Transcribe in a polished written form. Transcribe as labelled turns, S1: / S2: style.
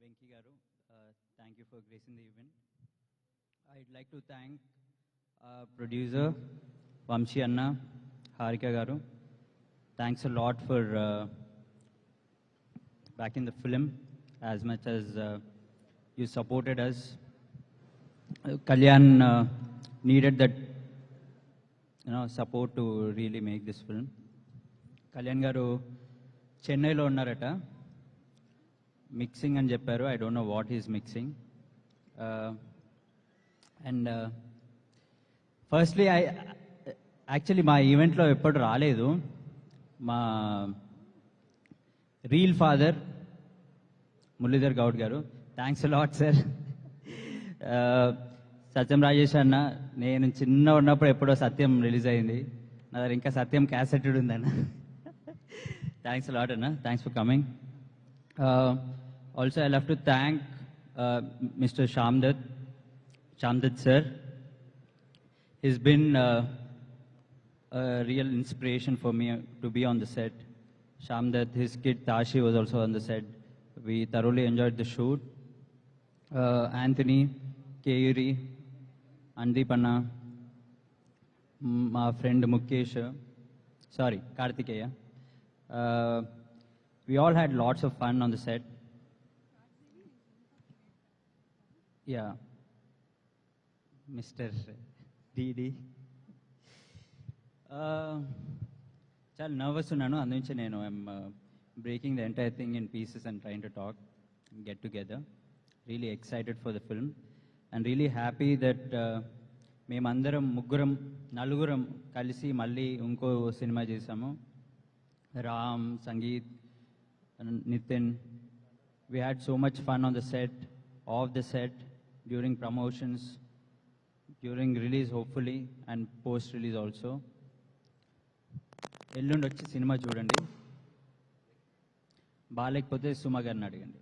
S1: Venki Garu. Thank you for gracing the event. I'd like to thank producer Vamshi Anna, Harika Garu. Thanks a lot for backing the film as much as you supported us. Kalyan needed that support to really make this film. Kalyan Garu చెన్నైలో ఉన్నారట mixing అని చెప్పారు. I don't know what is mixing. And firstly actually మా ఈవెంట్లో ఎప్పుడు రాలేదు. మా reel father Muralidhar Goud గారు, థ్యాంక్స్ లాట్ సార్. సత్యం రాజేష్ అన్న, నేను చిన్న ఉన్నప్పుడు ఎప్పుడో సత్యం రిలీజ్ అయింది, నా దగ్గర ఇంకా సత్యం క్యాసెటెడ్ ఉందన్న. Thanks a lot, Anna. Thanks for coming. Also, I'll have to thank Mr. Shamdat sir. He's been a real inspiration for me to be on the set. Shamdat, his kid Tashi was also on the set. We thoroughly enjoyed the shoot. Anthony, Kayuri, Andeep Anna, my friend Mukesh, Kartikeya. We all had lots of fun on the set. Yeah, Mr. DD. చాలా nervous ఉన్నాను, అందుకే నేను I'm breaking the entire thing in pieces and train to talk get together. Really excited for the film and really happy that మేమందరం నలుగురం కలిసి మళ్ళీ ఇంకో cinema చేసాము. Ram, Sangeet, Nitin, we had so much fun on the set, off the set, during promotions, during release hopefully, and post-release also. ఎల్లుండి వచ్చి cinema చూడండి, బాగాలేకపోతే సుమ గారిని అడగండి.